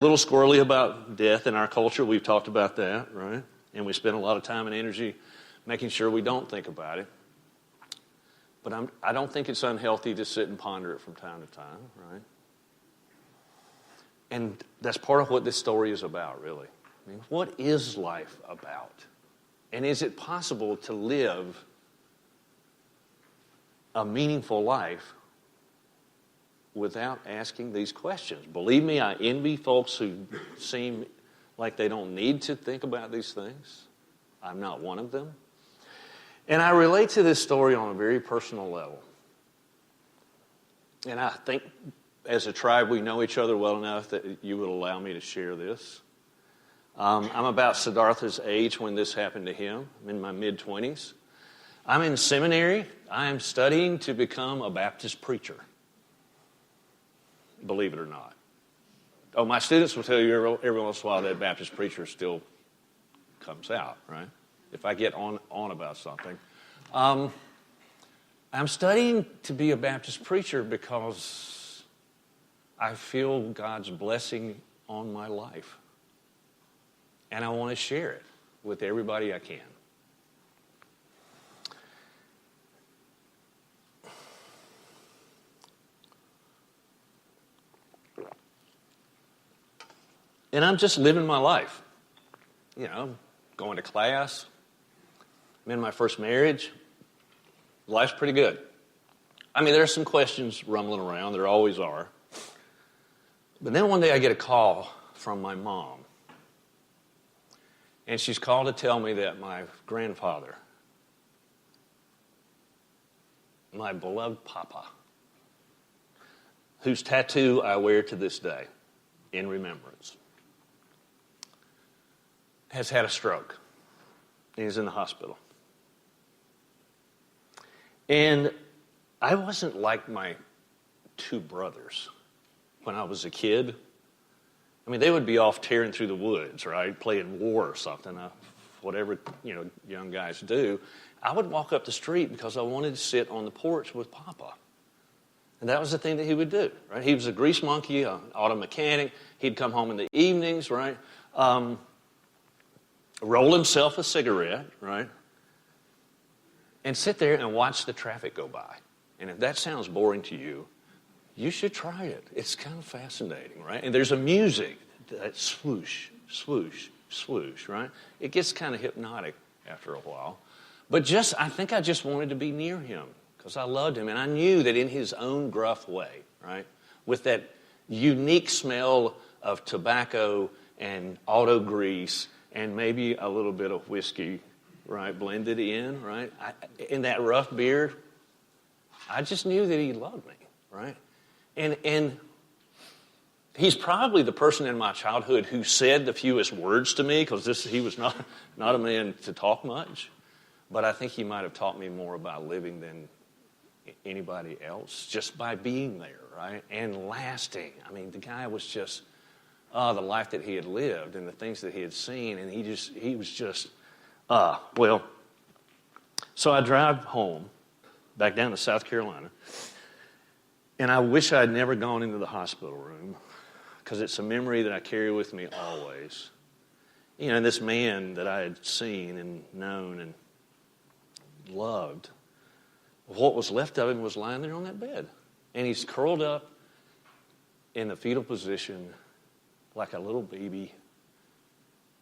little squirrely about death in our culture. We've talked about that, right? And we spend a lot of time and energy making sure we don't think about it. But I don't think it's unhealthy to sit and ponder it from time to time, right? And that's part of what this story is about, really. I mean, what is life about? And is it possible to live a meaningful life without asking these questions? Believe me, I envy folks who seem like they don't need to think about these things. I'm not one of them. And I relate to this story on a very personal level. And I think as a tribe we know each other well enough that you would allow me to share this. I'm about Siddhartha's age when this happened to him. I'm in my mid-20s. I'm in seminary. I am studying to become a Baptist preacher. Believe it or not. Oh, my students will tell you every once in a while that Baptist preacher still comes out, right? If I get on about something. I'm studying to be a Baptist preacher because I feel God's blessing on my life. And I want to share it with everybody I can. And I'm just living my life. You know, going to class. I'm in my first marriage. Life's pretty good. I mean, there are some questions rumbling around. There always are. But then one day I get a call from my mom. And she's called to tell me that my grandfather, my beloved Papa, whose tattoo I wear to this day in remembrance, has had a stroke. He's in the hospital. And I wasn't like my two brothers when I was a kid. I mean, they would be off tearing through the woods, right? Playing war or something, whatever, young guys do. I would walk up the street because I wanted to sit on the porch with Papa. And that was the thing that he would do, right? He was a grease monkey, an auto mechanic. He'd come home in the evenings, right? Roll himself a cigarette, right? And sit there and watch the traffic go by. And if that sounds boring to you, you should try it. It's kind of fascinating, right? And there's a music, that swoosh, swoosh, swoosh, right? It gets kind of hypnotic after a while. But I think I just wanted to be near him because I loved him. And I knew that in his own gruff way, right, with that unique smell of tobacco and auto grease and maybe a little bit of whiskey, right, blended in, right, in that rough beard, I just knew that he loved me, right? And he's probably the person in my childhood who said the fewest words to me because he was not a man to talk much. But I think he might have taught me more about living than anybody else just by being there, right? And lasting. I mean, the guy was just, the life that he had lived and the things that he had seen. And he was just, well, so I drive home back down to South Carolina. And I wish I had never gone into the hospital room because it's a memory that I carry with me always. And this man that I had seen and known and loved, what was left of him was lying there on that bed. And he's curled up in the fetal position like a little baby.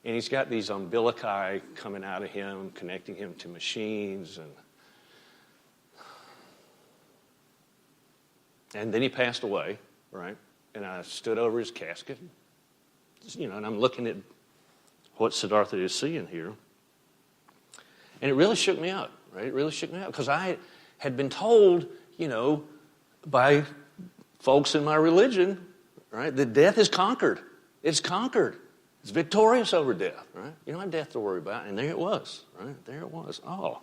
And he's got these umbilici coming out of him, connecting him to machines. And then he passed away, right? And I stood over his casket, and I'm looking at what Siddhartha is seeing here. And it really shook me up, right? It really shook me up because I had been told, by folks in my religion, right, that death is conquered. It's conquered. It's victorious over death, right? You don't have death to worry about. And there it was, right? There it was. Oh,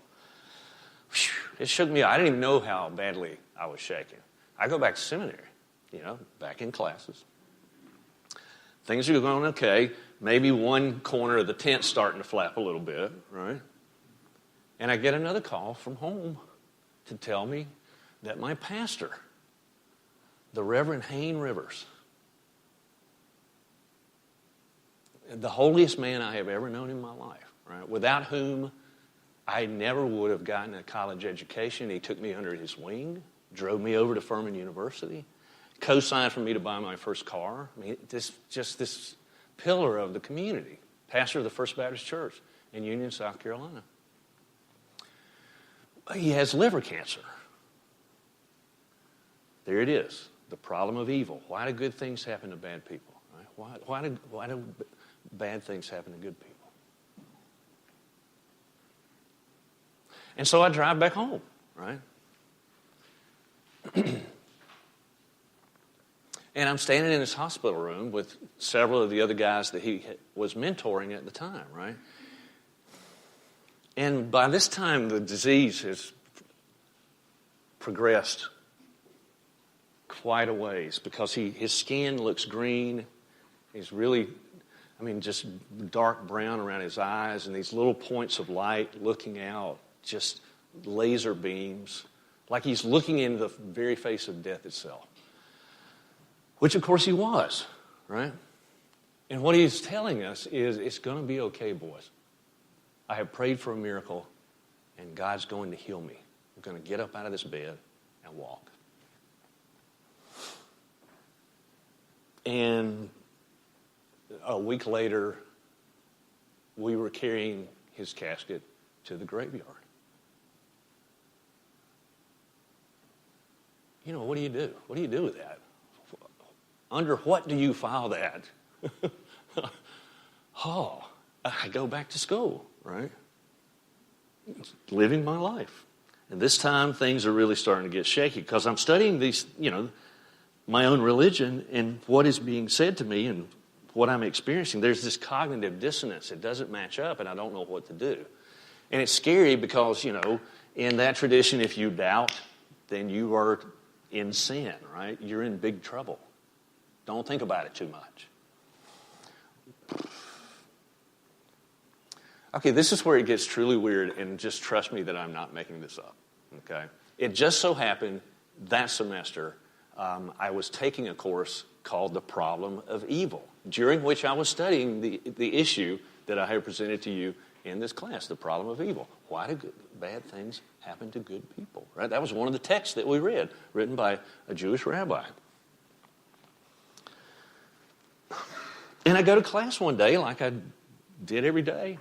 it shook me up. I didn't even know how badly I was shaking. I go back to seminary, back in classes. Things are going okay. Maybe one corner of the tent's starting to flap a little bit, right? And I get another call from home to tell me that my pastor, the Reverend Hayne Rivers, the holiest man I have ever known in my life, right? Without whom I never would have gotten a college education. He took me under his wing, drove me over to Furman University, co-signed for me to buy my first car. I mean, this pillar of the community, pastor of the First Baptist Church in Union, South Carolina. He has liver cancer. There it is, the problem of evil. Why do good things happen to bad people? Right? Why do bad things happen to good people? And so I drive back home, right? And I'm standing in his hospital room with several of the other guys that he was mentoring at the time, right? And by this time, the disease has progressed quite a ways because his skin looks green. He's really, just dark brown around his eyes and these little points of light looking out, just laser beams, like he's looking into the very face of death itself. Which, of course, he was, right? And what he's telling us is, it's going to be okay, boys. I have prayed for a miracle, and God's going to heal me. I'm going to get up out of this bed and walk. And a week later, we were carrying his casket to the graveyard. What do you do? What do you do with that? Under what do you file that? I go back to school, right? Living my life. And this time things are really starting to get shaky because I'm studying these, my own religion and what is being said to me and what I'm experiencing. There's this cognitive dissonance. It doesn't match up and I don't know what to do. And it's scary because, in that tradition, if you doubt, then you are in sin, right? You're in big trouble. Don't think about it too much. Okay, this is where it gets truly weird, and just trust me that I'm not making this up, okay? It just so happened that semester I was taking a course called The Problem of Evil, during which I was studying the issue that I have presented to you in this class, the problem of evil. Why do bad things happen to good people, right? That was one of the texts that we read, written by a Jewish rabbi. And I go to class one day like I did every day.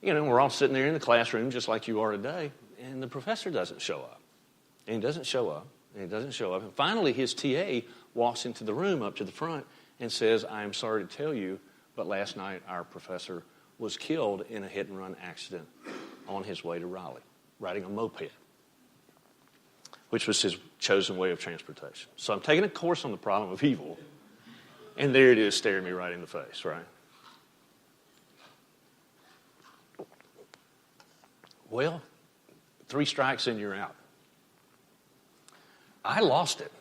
We're all sitting there in the classroom just like you are today, and the professor doesn't show up. And he doesn't show up, and he doesn't show up. And finally, his TA walks into the room up to the front and says, "I am sorry to tell you, but last night our professor was killed in a hit-and-run accident on his way to Raleigh, riding a moped," which was his chosen way of transportation. So I'm taking a course on the problem of evil, and there it is staring me right in the face, right? Well, 3 strikes and you're out. I lost it.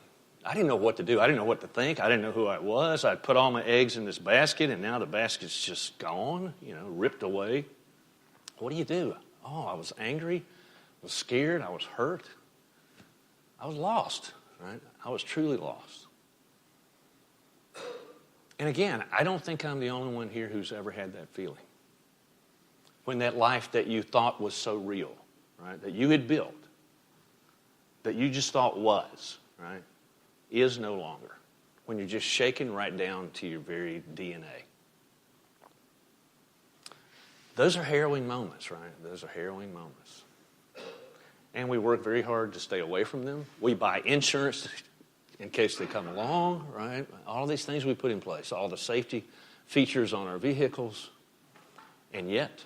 I didn't know what to do. I didn't know what to think. I didn't know who I was. I'd put all my eggs in this basket, and now the basket's just gone, ripped away. What do you do? I was angry. I was scared. I was hurt. I was lost, right? I was truly lost. And again, I don't think I'm the only one here who's ever had that feeling. When that life that you thought was so real, right, that you had built, that you just thought was, right, is no longer. When you're just shaken right down to your very DNA. Those are harrowing moments, right? Those are harrowing moments. And we work very hard to stay away from them. We buy insurance in case they come along, right? All these things we put in place, all the safety features on our vehicles. And yet,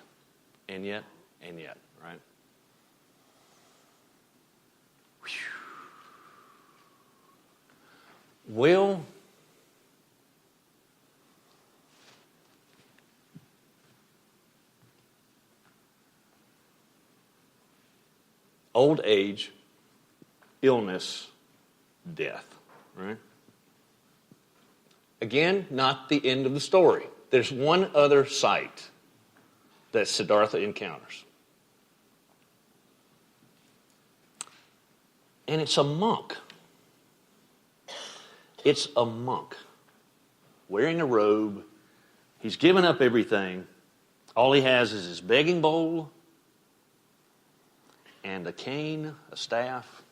right? Whew. Well, old age, illness, death, right? Again, not the end of the story. There's one other sight that Siddhartha encounters. And it's a monk. It's a monk wearing a robe, He's given up everything. All he has is his begging bowl and a cane, a staff,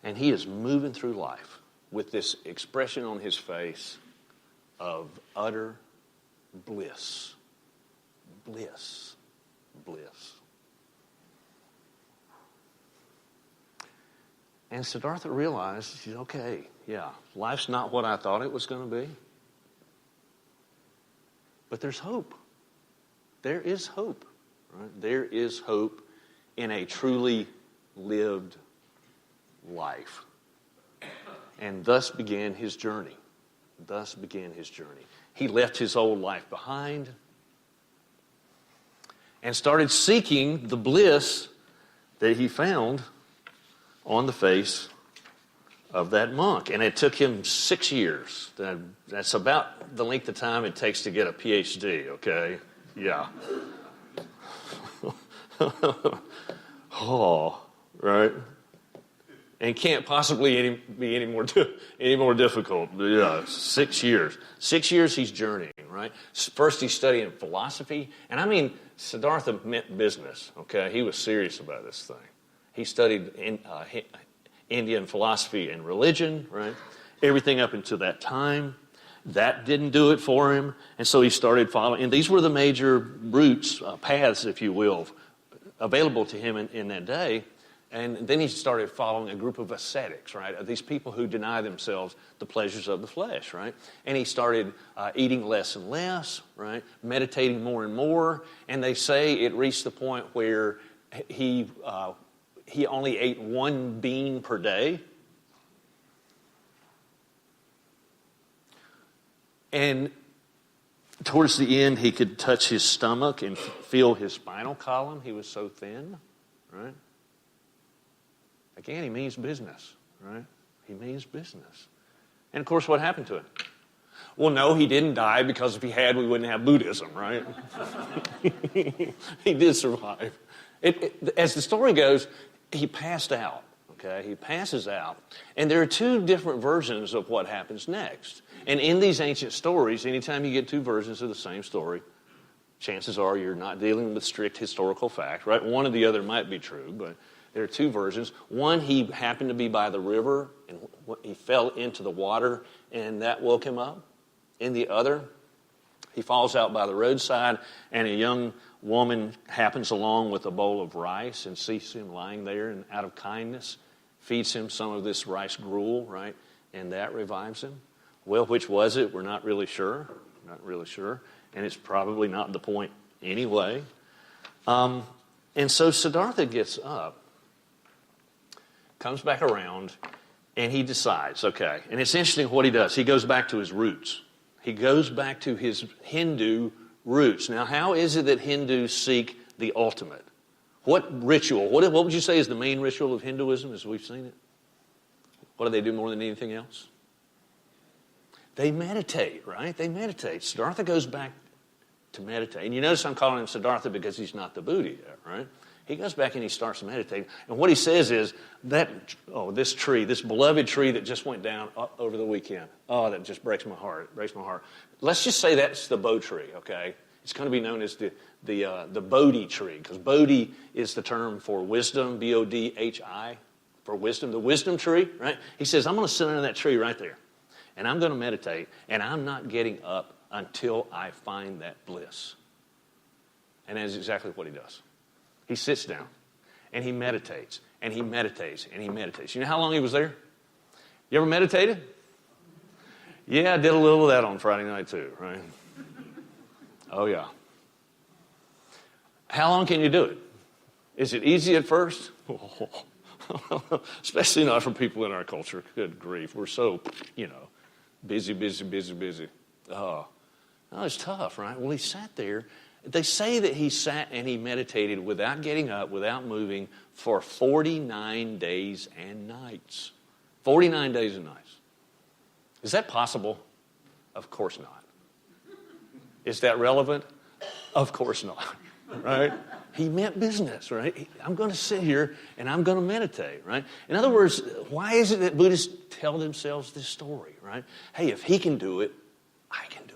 and he is moving through life with this expression on his face of utter bliss. Bliss. Bliss. And Siddhartha realized, okay, yeah, life's not what I thought it was going to be. But there's hope. There is hope. Right? There is hope in a truly lived life. And thus began his journey. Thus began his journey. He left his old life behind and started seeking the bliss that he found on the face of that monk. And it took him 6 years. That's about the length of time it takes to get a PhD, okay? Yeah. Oh, right? And can't possibly be any more difficult. Yeah, 6 years. 6 years he's journeying, right? First he's studying philosophy. And I mean, Siddhartha meant business, okay? He was serious about this thing. He studied Indian philosophy and religion, right? Everything up until that time. That didn't do it for him. And so he started following. And these were the major routes, paths, if you will, available to him in that day. And then he started following a group of ascetics, right? These people who deny themselves the pleasures of the flesh, right? And he started eating less and less, right? Meditating more and more. And they say it reached the point where he only ate one bean per day. And towards the end, he could touch his stomach and feel his spinal column. He was so thin, right? Again, he means business, right? He means business. And, of course, what happened to him? Well, no, he didn't die, because if he had, we wouldn't have Buddhism, right? He did survive. As the story goes, he passed out, okay? He passes out. And there are two different versions of what happens next. And in these ancient stories, anytime you get two versions of the same story, chances are you're not dealing with strict historical fact, right? One or the other might be true, but there are two versions. One, he happened to be by the river, and he fell into the water, and that woke him up. In the other, he falls out by the roadside, and a young woman happens along with a bowl of rice and sees him lying there, and out of kindness feeds him some of this rice gruel, right? And that revives him. Well, which was it? We're not really sure. Not really sure. And it's probably not the point anyway. And so Siddhartha gets up, comes back around, and he decides, okay. And it's interesting what he does. He goes back to his roots. He goes back to his Hindu roots. Now, how is it that Hindus seek the ultimate? What ritual? What would you say is the main ritual of Hinduism as we've seen it? What do they do more than anything else? They meditate, right? They meditate. Siddhartha goes back to meditate. And you notice I'm calling him Siddhartha because he's not the Buddha yet, right? He goes back and he starts meditating. And what he says is that, this tree, this beloved tree that just went down over the weekend. Oh, that just breaks my heart. It breaks my heart. Let's just say that's the Bo tree, okay? It's going to be known as the Bodhi tree, because Bodhi is the term for wisdom, B-O-D-H-I, for wisdom, the wisdom tree, right? He says, I'm going to sit under that tree right there, and I'm going to meditate, and I'm not getting up until I find that bliss. And that's exactly what he does. He sits down, and he meditates, and he meditates, and he meditates. You know how long he was there? You ever meditated? Yeah, I did a little of that on Friday night too, right? Oh, yeah. How long can you do it? Is it easy at first? Especially not for people in our culture. Good grief. We're so, busy. Oh, no, it's tough, right? Well, he sat there. They say that he sat and he meditated without getting up, without moving, for 49 days and nights. 49 days and nights. Is that possible? Of course not. Is that relevant? Of course not, right? He meant business, right? I'm going to sit here and I'm going to meditate, right? In other words, why is it that Buddhists tell themselves this story, right? Hey, if he can do it, I can